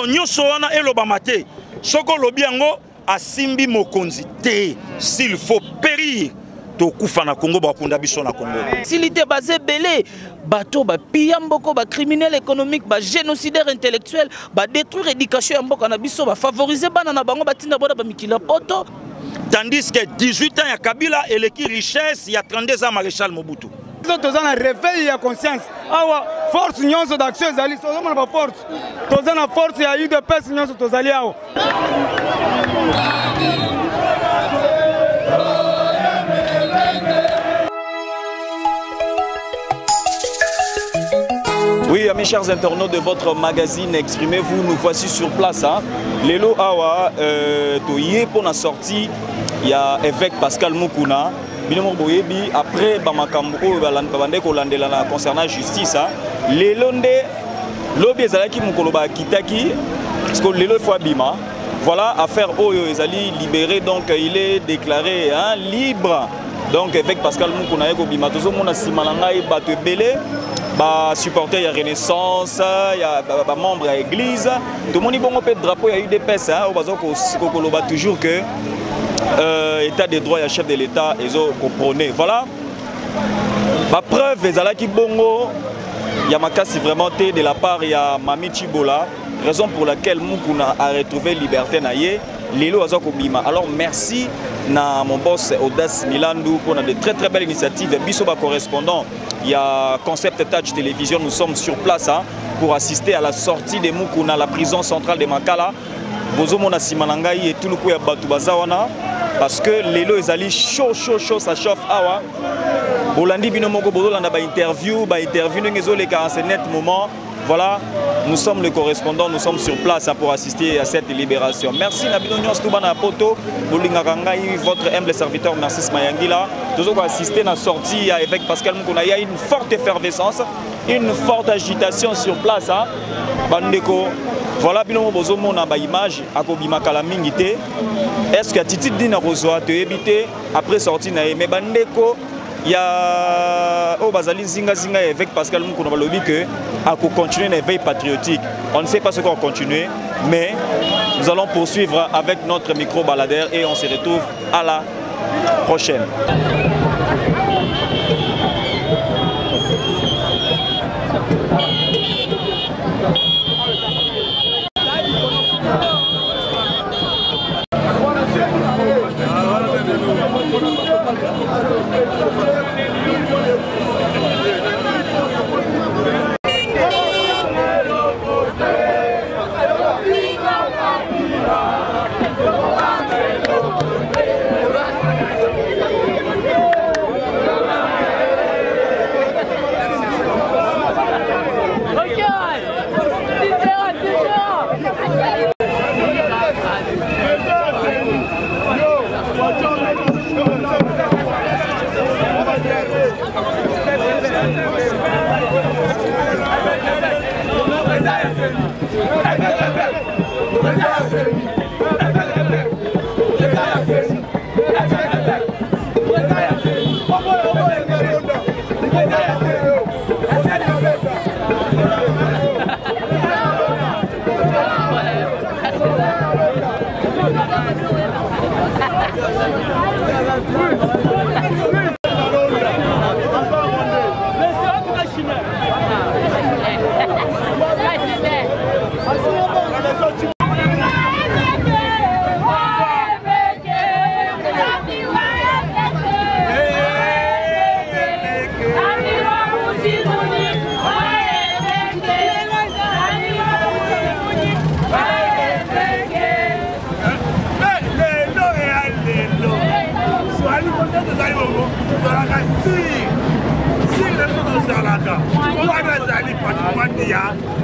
donc nyonso wana elobama te soko lobi yango asimbi mokonzi te s'il faut périr tokufa na Congo bakunda biso na Congo facilité basé belé bateau ba piyamboko ba criminel économique ba génocidaire intellectuel ba détruire éducation mboka na biso ba favoriser bana na bango batinda boda ba mikila poto tandis que 18 ans ya Kabila et l'équipe richesse il y a 32 ans maréchal Mobutu toza na réveil ya conscience awa force nyonso d'action ezali toza na ba force toza na force ya UDPS nyonso tozali awa. Oui, mes chers internautes de votre magazine, exprimez-vous, nous voici sur place. Lelo Awa, Toye pour la sortie, il y a évêque Pascal Mukuna. Après, concernant la justice, Lelo Lobi Ezalaki Mukoloba Kitaki, parce que Lelo faut Bima. Voilà, affaire Oyo Ezali libéré, donc il est déclaré libre. Donc, évêque Pascal Mukuna Bima, tout le monde a Simalangaï, Batebele. Supporter il y a Renaissance, il y a membres de l'église. Tout le monde a un drapeau, il y a eu des pèses. On toujours que l'état des droits, il y a chef de l'État, ils ont compris. Voilà. Ma preuve, qui bongo, il y a ma casse vraiment de la part, il y a Mami Chibola, raison pour laquelle Mukuna a retrouvé liberté naïe. Lelo Azokobima. Alors merci na mon boss Audace Milandou pour de très très belles initiatives. Bisoba correspondant, il y a Concept Touch Télévision, nous sommes sur place pour assister à la sortie de Mukuna, la prison centrale de Makala. Bozomona Simanangai et tout le coup ya Batubazawana parce que Lelo ezali chaud ça chauffe awa. Bolandi binomoko bozolanda ba interview ngezo ka en ce net moment. Voilà, nous sommes les correspondants, nous sommes sur place pour assister à cette libération. Merci Nabino Nyons Toubana Poto, Bolingarangaï, votre humble serviteur, merci Smayangila. Nous avons assisté à la sortie avec Pascal Mukuna. Il y a une forte effervescence, une forte agitation sur place. Bandeko, voilà, Bino Bozomo na ba image, Akobima Kalamingite. Est-ce que Titi Dina Rosoa te éviter après sortie na mais Bandeko? Il y a Bazali Zinga avec Pascal Mukuna Balobi que à continuer une veille patriotique. On ne sait pas ce qu'on va continuer, mais nous allons poursuivre avec notre micro-baladeur et on se retrouve à la prochaine.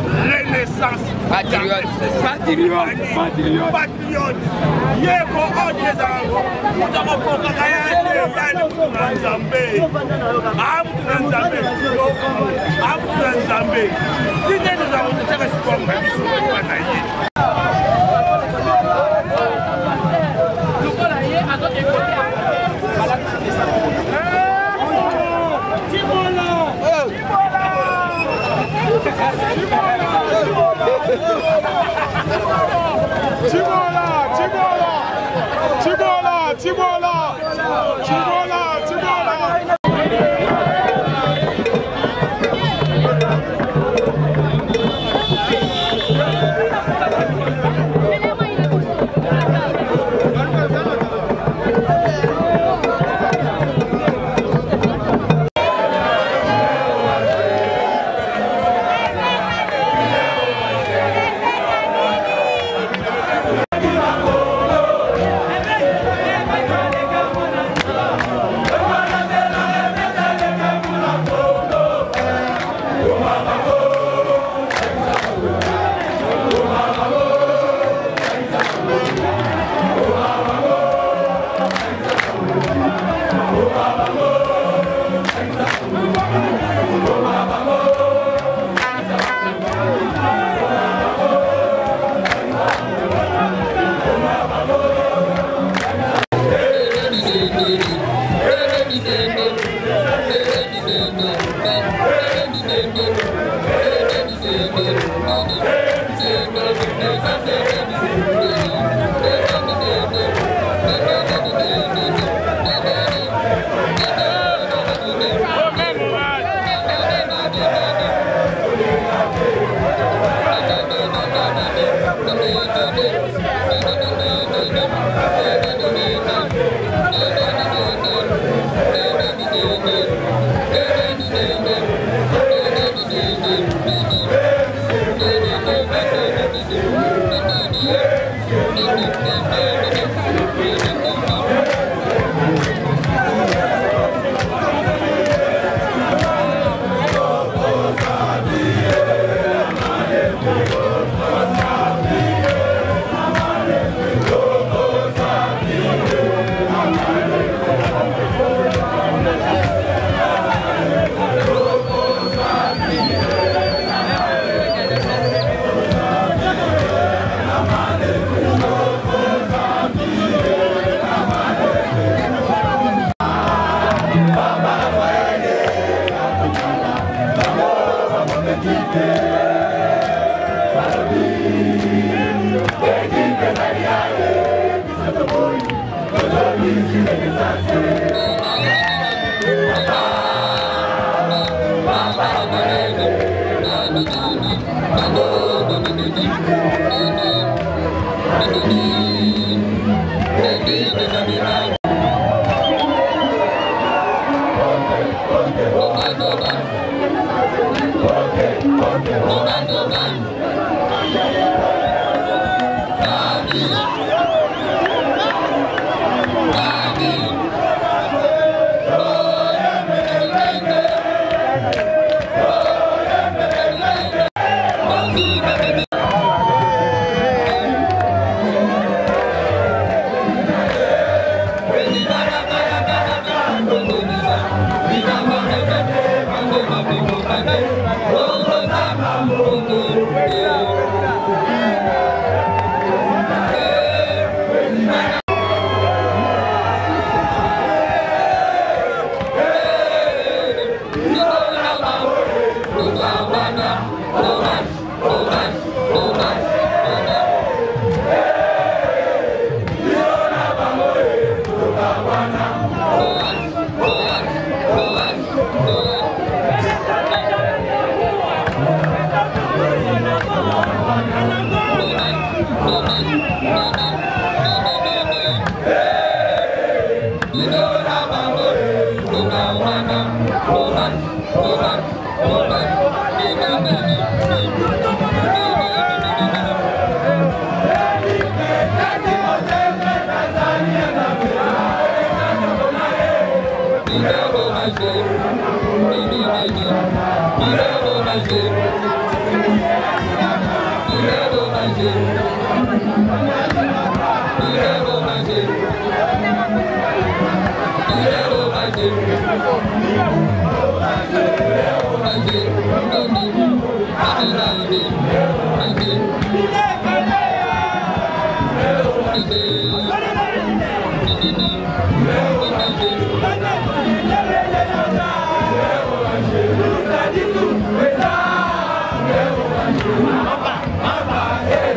Renaissance patriote yeko odeza mutama poka kaya nzambe dite nous avons été comme Thank you.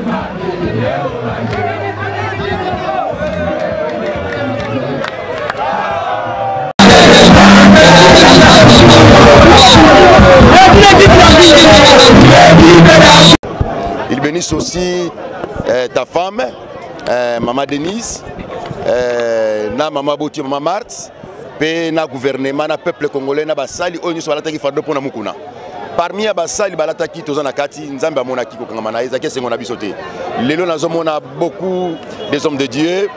Mama, Il bénisse aussi ta femme, Maman Denise, na Maman Boti, Maman Marthe, et na gouvernement, na peuple congolais, na basali, on y soit là qui fait deux pour na mukuna. Parmi les basali, balataki, tous en akati, nzamba monaki kokangamana, ezaki c'est mon abisoté. Lélo nazomon a beaucoup des hommes de Dieu,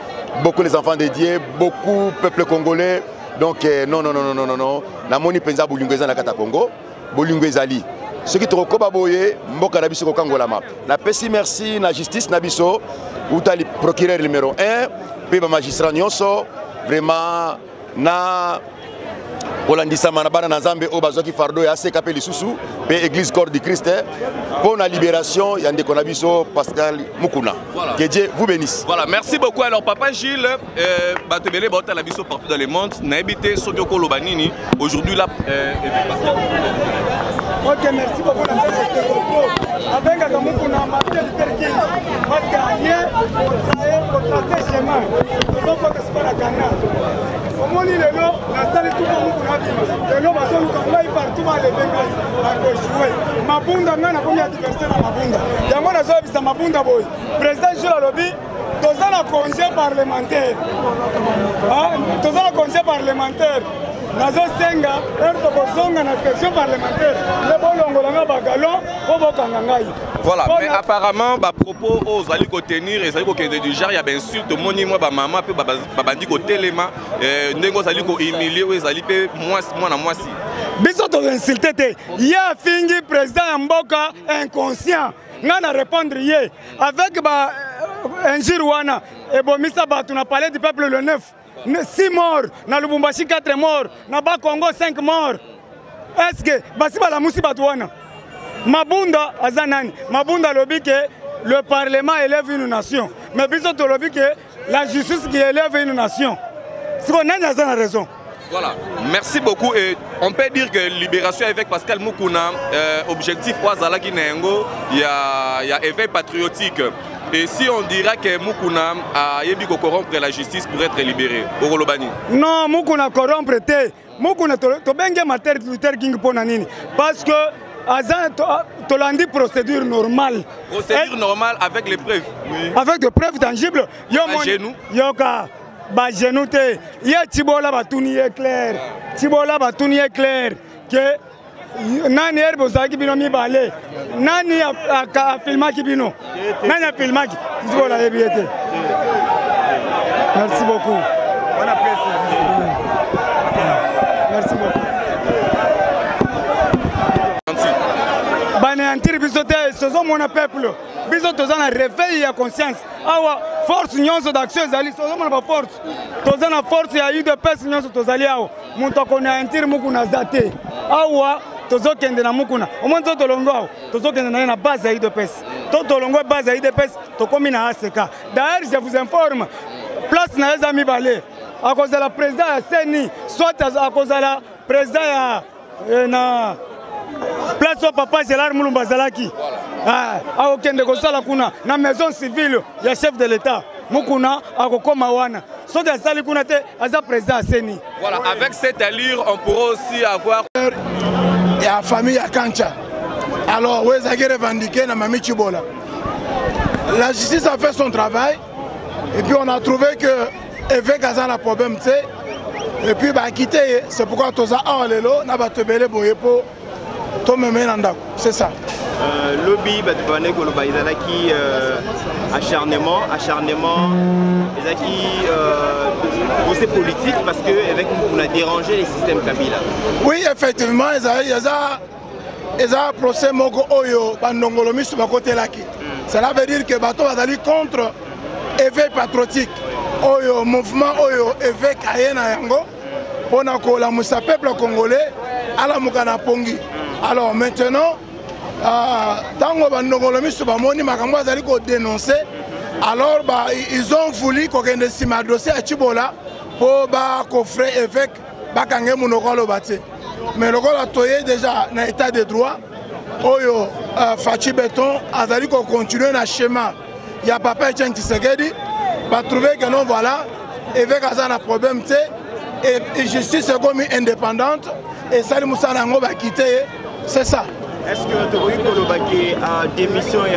beaucoup les enfants de Dieu, beaucoup peuple congolais. Donc non, na moni penza bulungeza na kata Congo, bulungezali. Ce qui te recoba boye, mboka na biso ko kangolama. Na pesi merci na justice na biso, utali procureur numéro 1, pe ba magistrat nyonso, vraiment na Olandisa manabana na Nzambe o bazoki fardo ya CKP lisusu, pe église corps du Christ pour la libération ya ndeko na biso Pascal Mukuna. Voilà. Que Dieu vous bénisse. Voilà, merci beaucoup. Alors papa Gilles, batebele bota la biso partout dans le monde, na habité Sobioko Lobanini. Aujourd'hui là Pascal. Ok, merci beaucoup. Avec la Mukuna, parce qu'il y a un chemin. Nous sommes pas la Ghana. Au moins, il est là, la salle est tout le monde. Le nom va se partout dans les Bengal. Mabunda, n'a pas d'adversaire à Mabunda. Il y a un job, c'est Mabunda Boy. Président Jules Alobi, tous en congé parlementaire. Tous en congé parlementaire. Nazo Senga, Ertobozonga, na section parlementaire. Le bolongolanga bagalon, obokangangai. Voilà, mais apparemment, à propos aux alliés qu'on tenir, et alliés qu'on déjà, il y a bien sûr, tout le monde, moi, maman, puis babandi qu'on téléma, n'engos alliés qu'on humilié, ou les alliés, moi, si. Biso to insulté, il y a fini président Mboka inconscient. N'ana répondre hier avec un Jirwana et Bomisa Batu, on a parlé du peuple le 9. 6 morts, na Lubumbashi 4 morts, na Congo 5 morts. Est-ce que Basiba la Moussi Batouana Mabunda Azanani, Mabunda lobby que le Parlement élève une nation. Mais Bisoto lobby que la justice qui élève une nation. C'est qu'on a raison. Voilà, merci beaucoup. Et on peut dire que libération avec Pascal Mukuna, objectif Ouazala Guinéengo, il y a éveil patriotique. Et si on dira que Mukuna a yebi corrompre la justice pour être libéré, Orolobani? Non, Mukuna corrompre te. Mukuna to benge mater Luther King ponanini. Parce que Azan Tolandi procédure normale. Procédure normale avec les preuves. Oui. Avec des preuves tangibles. Yo mon genou. Yoka. Ba genou te. Ya Tibola batuni est clair. Tibola batuni est clair que nani herbe zaki bino mi balé. Nani a filmé qui bino. Nani a filmé qui Tibola ebiete. Merci beaucoup. On apprécie. Merci beaucoup. Banéantir bisote, ce sont mon peuple. Bisote ont un réveil à conscience. Awa force nyonso d'action zali, ce sont mon force. Tous en force il y a eu de pèse nyonso tozali awa. Mon tokona antir mukuna zate. Awa tozo kende na mukuna. Au moins to longo awa. Tozo kende na base ya de pèse. To longo base ya de pèse, to komi na ACK. D'ailleurs, je vous informe. Place na ezami balé. À cause de la président ya Seni, soit à cause de la président ya na place au papa Gérard Mulumba Zalaki. Ah, aucun de Gosala kuna na maison civile ya chef de l'État. Mukuna akokoma wana. Soit de sali kuna te aza président Seni. Voilà, avec cette allure, on pourra aussi avoir la famille à Kancha. Alors, où est-ce qu'il revendiqué na Mami Chibola? La justice a fait son travail et puis on a trouvé que évêque a un problème, et puis bah quitter, c'est pourquoi tous a un lelo n'a pas te belé boyepo, tout me met en d'accord, c'est ça. Lobby, bah tu connais que le baïzala qui acharnement, les qui c'est politique parce que avec nous on a dérangé les systèmes Kabila. Oui effectivement, ils ont un procès moko oyo bandongolomi sur ma côté là qui. Cela veut dire que bateau va aller contre éveil patriotique. Oyo mouvement oyo évêque ayena yango pona ko la musa peuple congolais ala mukana pongi. Alors maintenant tango bandongolo miso ba moni makambo azali ko dénoncer, alors ils ont voulu ko kende sima dossier à Chibola pour ba coffrer évêque ba kange munoko lo baté. Mais le gars a toyé déjà na état de droit oyo Fachi Béton azali ko continuer na schéma il y a Papa Etienne Tshisekedi, va trouver que non, voilà, évêque a un problème, et justice est comme indépendante, et Salim Moussa Nango va quitter, c'est ça. Est-ce que tu as vu a démission il y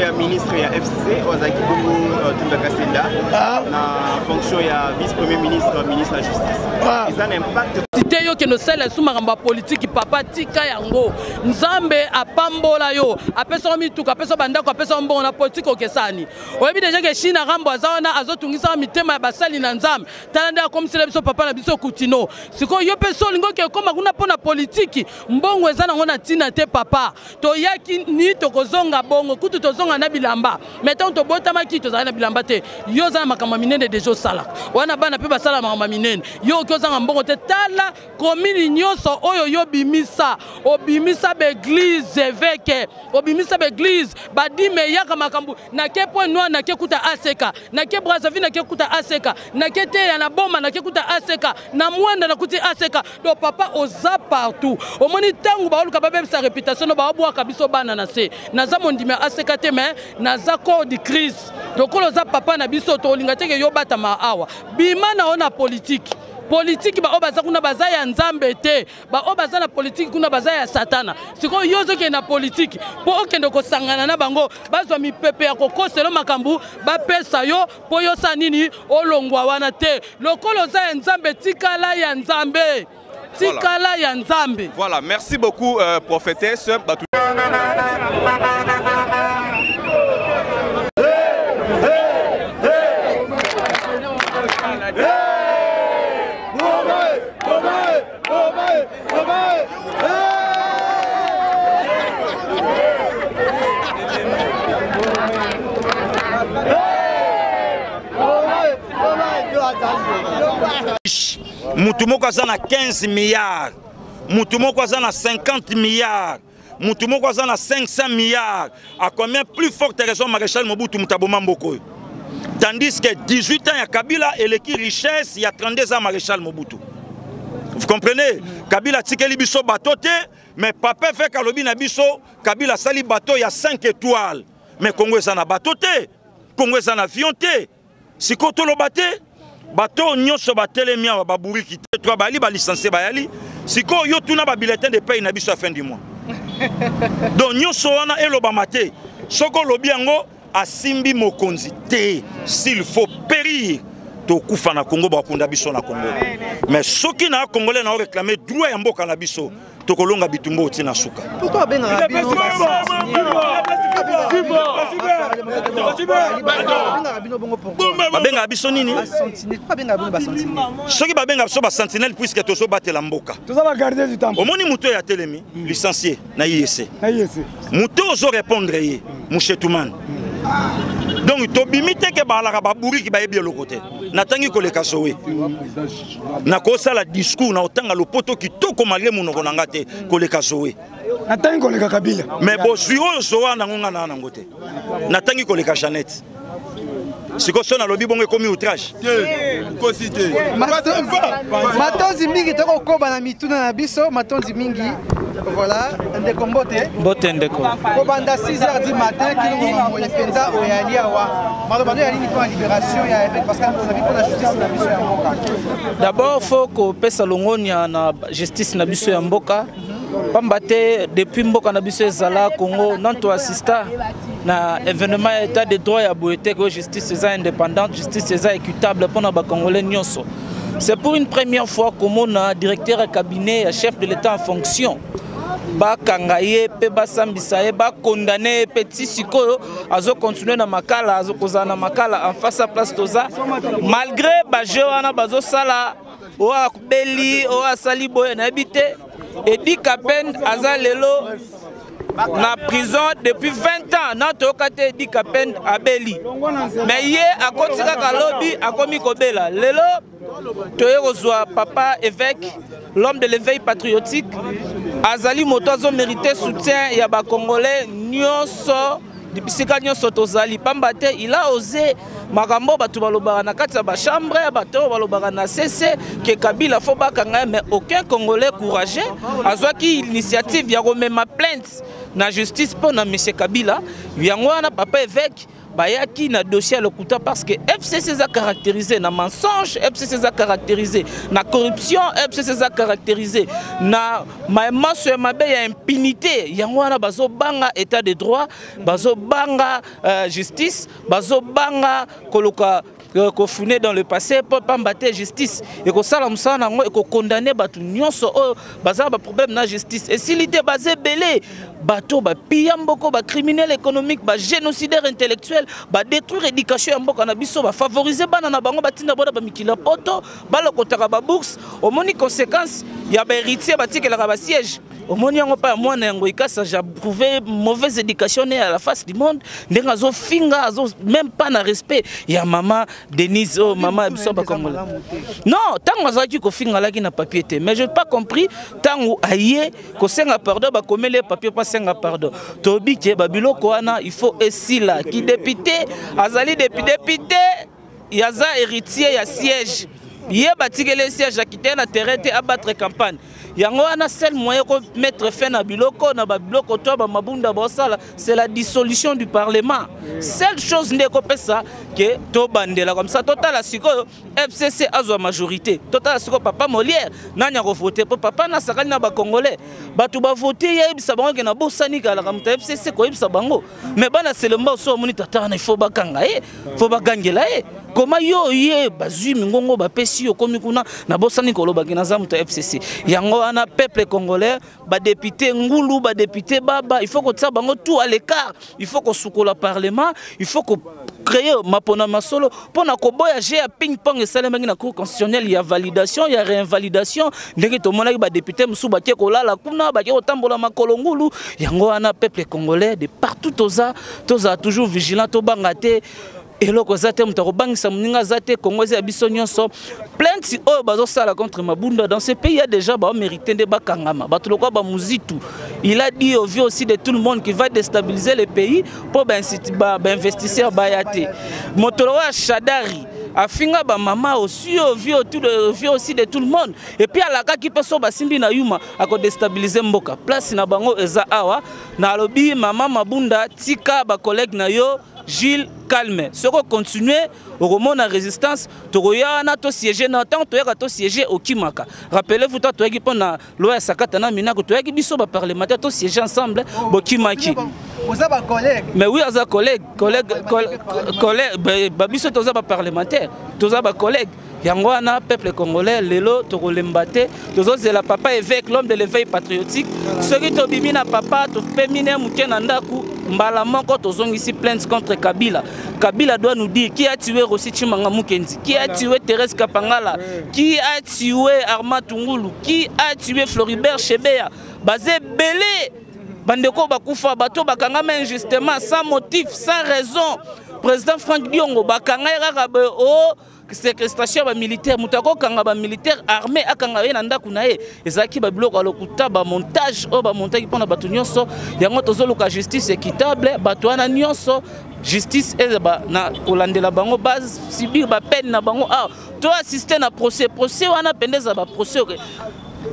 a ministre il y a FCC Ozaki Bongo Tundakasenda na fonction il y a vice-premier ministre ministre de la justice. Ils ont un impact. Te yo ke no sala sumaka politique papa tika yango nzambe apambola yo apesa mituka apesa bandako apesa mbongo na politique okesani oyebi deja ke China rambo azawana azotungisa mitema ya basali na nzambe talanda comme c'est biso papa na biso kutino siko yo peso lingo ke koma kuna pona politique mbongo ezana ngona tina te papa to yaki ni to kozonga bongo kutu tozonga na bilamba mettons to botama ki to na bilamba te yo za makama minene deja sala wana bana pe basala makama minene yo kozanga mbongo te tala komini nyonso oyo yo bimisa obimisa beglise évêque obimisa beglise badime yaka makambu na ke point noir na ke kuta aseka na ke Brazzaville na ke kuta aseka na ke te ya na boma na ke kuta aseka na mwenda na kuti aseka do papa oza partout omoni tangu ba oluka babe sa réputation ba obwa biso bana na se naza mondime aseka te mais naza corps de crise dokolo za papa na biso to linga teke yo batama awa bima na ona politique politique ba obaza kuna baza ya nzambe te ba obaza na politique kuna baza ya satana siko yozo ke na politique po okende ko sangana na bango bazwa mipepe ya kokoselo makambu ba pesa yo po yo sa nini olongwa wana te lokolo za ya nzambe tikala ya nzambe tikala ya nzambe. Voilà, merci beaucoup prophétesse. Mutumoko azana 15 milliards, Mutumoko azana 50 milliards, Mutumoko azana 500 milliards. À combien plus forte raison Maréchal Mobutu Mutaboma Mboko? Tandis que 18 ans il y a Kabila et l'équipe richesse, il y a 32 ans Maréchal Mobutu. Vous comprenez? Kabila tikeli biso bateau te, mais papa fait kalobi na biso, Kabila sali bateau il y a 5 étoiles. Mais Congo ezana bateau te, Congo ezana avion te. Si koto lo bate bateau nyonso batelemi ba buriki te, toi bali ba licencié ba yali. Si ko yo tuna ba bulletin de paye na biso à fin du mois. Donc nyonso wana eloba mate. Soko lobi yango asimbi mokonzi te, s'il faut périr. Tokufa na Congo bakunda biso na Congo. Mais soki na congolais na réclamer droit ya mboka na biso tokolonga bitumbo tina suka. Pourquoi ben rabino babenga biso nini? Soki babenga biso ba sentinelle puisque tozo batela mboka. Toza ba garder du temps. Omoni muto ya telemi licencié na IEC. Muto ozo répondre ye Mouchetuman. Donc tobimite ke balaka baburi ki bayebi le côté natangi koleka sowe nakosa la discours na otanga lopoto kitoko malgré monoko nanga te koleka sowe natangi koleka Kabila mais bo suyo sowa na ngonga na ngote natangi koleka Jeannette siko sona lobi bongo komi outrage cosité matonzi mingi toko koba na mituna na biso matonzi mingi. Voilà, ndeko mbote. Mbote ndeko. Kobanda 6h du matin qui les penza oyali awa. Malobando yali ni pour la libération ya évêque parce que on a vu pour la justice na biso ya mboka. D'abord faut que pesa longonia na justice na biso ya mboka. Pambate depuis mboka na biso ezala Congo nanto assista na événement état de droit ya boete que justice est indépendante, justice est équitable pour na ba congolais nyonso. C'est pour une première fois que mon directeur et cabinet, chef de l'État en fonction, ba kangaye pe ba sambisaye ba condamné petit sikoyo azo continuer na makala azo kozana makala en face à place toza malgré ba jewana bazo sala o akbeli o asali boye na habité et dit Kapen azalelo na prison depuis 20 ans notre kate dit Kapen abeli mais yé a kotika kalobi akomi kobela lelo toyozwa papa évêque l'homme de l'éveil patriotique azali moto azo mérité soutien ya ba congolais nyonso dipsika nyonso tozali pambate il a osé makambo bato balobaka na kati ya bachambre bato balobaka na CC ke Kabila fo bakanga mais aucun Congolais courageux azwaki initiative ya komema plainte na justice pour na monsieur Kabila yango wana papa évêque bayaki na dossier le Lokuta parce que FCC a caractérisé na mensonge, FCC a caractérisé na corruption, FCC a caractérisé na masse mabe ya impunité. Yango wana bazo banga état de droit, bazo banga justice, bazo banga koloka kofune dans le passé pour pambater justice et ko sala musana ngo et ko condamner batu nyonso o baza ba problème na justice et s'il était basé belé bato ba piyamboko ba criminel économique ba génocidaire intellectuel ba détruire éducation ya mboka na biso ba favoriser bana na bango batinda boda ba mikila poto ba lokotaka ba bourse au moni conséquence ya ba héritier batikela ba siège au moni yango pa moi na ngo ikasa j'ai prouvé mauvaise éducation à la face du monde ndenga zo finga zo même pas na respect ya maman Denise oh maman biso ba Congolais non tango azaki ko finga laki na papier té mais je n'ai pas compris tango aye ko senga pardon ba komele papier pas senga pardon tobi ke babiloko wana il faut esila qui député azali député yaza héritier ya siège yé batikele siège akité na terrain té abattre campagne yango wana seul moyen ko mettre fin na biloko na ba biloko to ba mabunda bosala c'est la dissolution du parlement seule chose ndeko pesa que to bandela comme ça total la siko FCC azwa majorité total la siko papa Molière nanya ko voter pour papa na sakali na ba congolais batu ba voter yebisa bango ke na bosani kala ka muta FCC ko yebisa bango mais bana selemba so moni tata na il faut bakanga faut bagangela comment yo ye bazui mingongo ba pesi yo komi kuna na bosani ko lobaki na zamuta FCC yango ana peuple congolais ba député ngulu ba député baba il faut que ça bango tout à l'écart il faut que sukola parlement il faut que créer mapona masolo pona ko voyager à ping pong et salemaki na cour constitutionnelle il y a validation il y a réinvalidation ndenge to monaki ba député musu ba ke ko lala kuna ba ke ko tambola makolo ngulu yango ana peuple congolais de partout toza toujours vigilant to bangate et loko zate mutako bangisa muninga zate Congolais ya biso nyonso plainte oyo bazo sala contre Mabunda dans ce pays il y a déjà ba mérité de bakangama bato loko ba muzitu il a dit au vu aussi de tout le monde qui va déstabiliser le pays pour investisseurs bayate motolo wa Shadari afinga ba mama aussi au vu aussi de tout le monde et puis alaka ki peso basimbi na yuma ako déstabiliser mboka place na bango eza awa na lobi mama Mabunda tika ba collègue na yo Gilles Calme. Ce qu'on continue au roman de résistance, Toroyana to siéger na tant to to siéger au Kimaka. Rappelez-vous toi qui pendant loi Sakatana Minako to qui biso ba parlementaire to siéger ensemble bo Kimaki. Vous avez collègue. Mais oui, as collègue ba biso to ba parlementaire, to ba collègue. Yangwana peuple congolais lelo to kolembate tozo zela papa évêque l'homme de l'éveil patriotique celui to bimina papa to féminin mukena ndaku mbala moko tozongisi plainte contre Kabila. Kabila doit nous dire qui a tué Rossi Chimanga Mukendi, qui a tué Thérèse Kapangala, qui a tué Armand Tungulu, qui a tué Floribert Chebeya. Basé belé bandeko bakufa bato bakangama injustement sans motif, sans raison. Président Franck Diongo bakanga rakabe o séquestration ba militaire mutako kanga ba militaire armé akanga ye na ndaku na ye ezaki ba biloko alokuta ba montage o ba montage pona bato nyonso yango tozoluka justice équitable bato wana nyonso justice ezaba na kolandela bango base subir ba peine na bango to assister na procès wana pendeza ba procès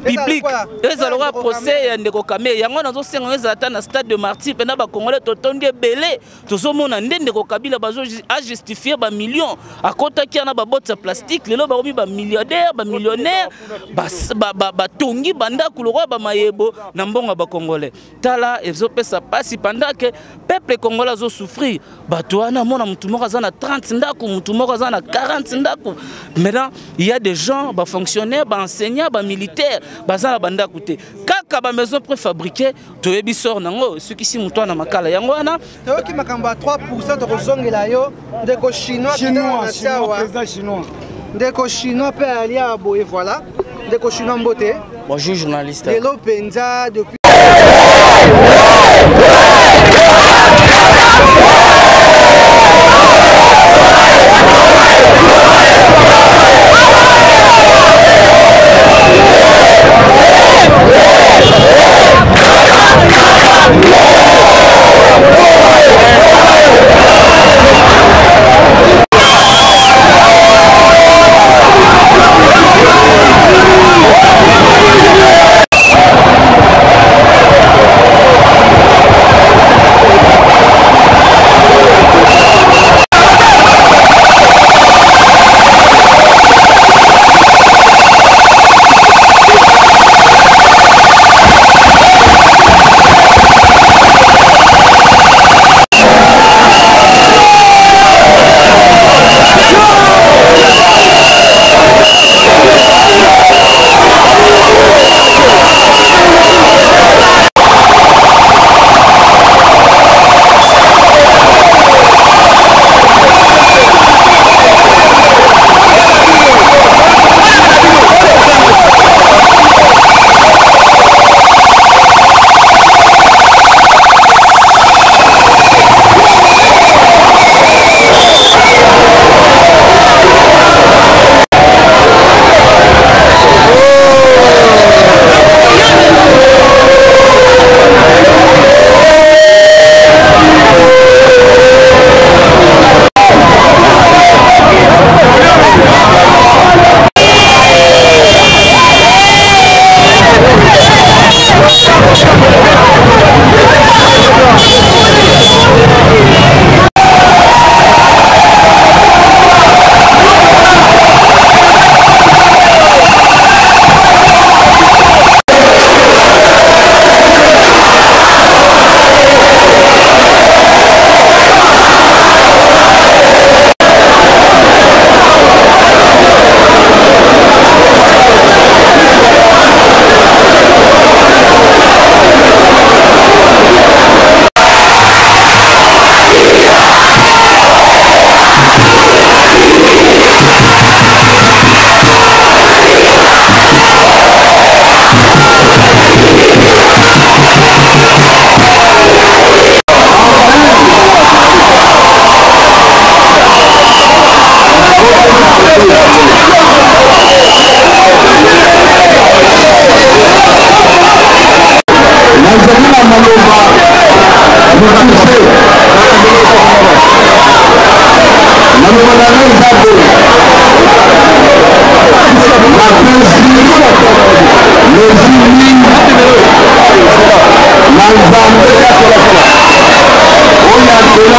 public ezaloka procès ya ndeko Kame yango nazo senga ezata na stade de martyr pena ba congolais totondi belé tozomona ndeko Kabila bazo a justifier ba millions akota ki na ba botte plastique lelo ba komi ba milliardaire ba millionnaire ba tongi banda kuloko ba mayebo na mbonga ba congolais tala ezo pesa pasi pendant que peuple congolais zo souffrir bato wana mona mutu moko za na 30 ndako mutu moko za na 40 ndako maintenant il y a des gens ba fonctionnaires ba enseignants ba militaires bazala banda koute kaka ba maison préfabriquée toyebi sort nango ceux qui si muto na makala yango wana toyoki makamba 3% to kozongela yo ndeko chinois président chinois ndeko chinois pe alia boye voilà ndeko chinois mbote bonjour journaliste lelo penza depuis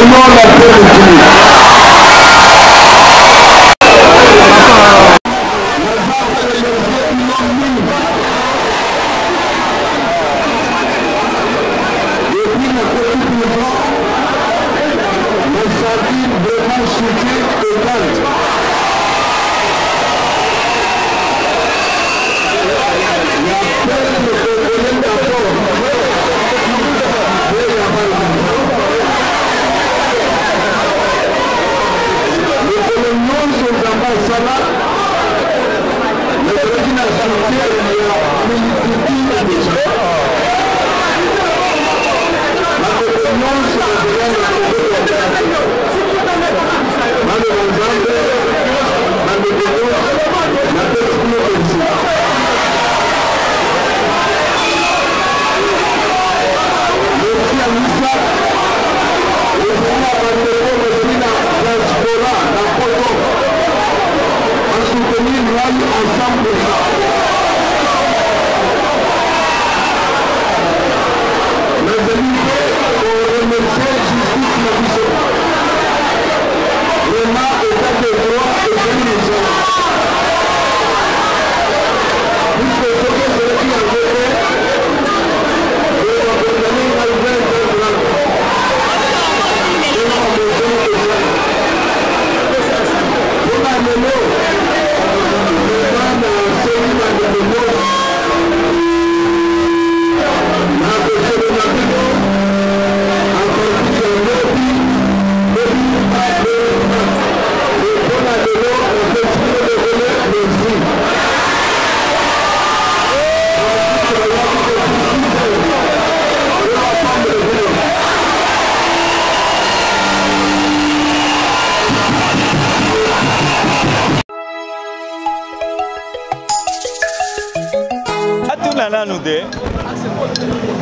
Soutenons la paix de Dieu.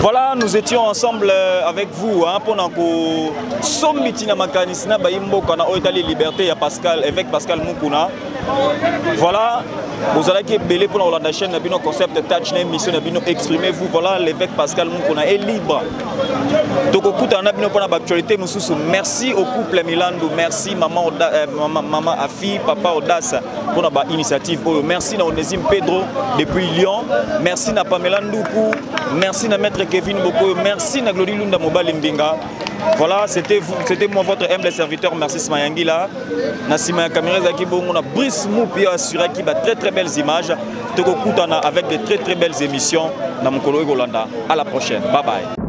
Voilà, nous étions ensemble avec vous pour nous sommiter na makanisina ba imboka na Oitali Liberté ya Pascal avec Pascal Mukuna. Voilà, vous allez qui belé pour la chaîne na bino concept touch name mission na bino exprimez-vous. Voilà, l'évêque Pascal Mukuna est libre. Donc okuta na bino pour la actualité nous sous merci au couple Milando, merci maman maman Afi, papa Audace pour la initiative. Merci na Onésime Pedro depuis Lyon. Merci na Pamela Ndoukou. Merci à Maître Kevin Boko, merci à Glori Lunda Mobile Mbinga. Voilà, c'était moi votre humble serviteur, merci Smayangila. Nassima Caméra Zakibo, on a Brice Moupi assuré qui va très belles images. Toko Koutana avec de très belles émissions dans mon Colo Golanda. À la prochaine, bye bye.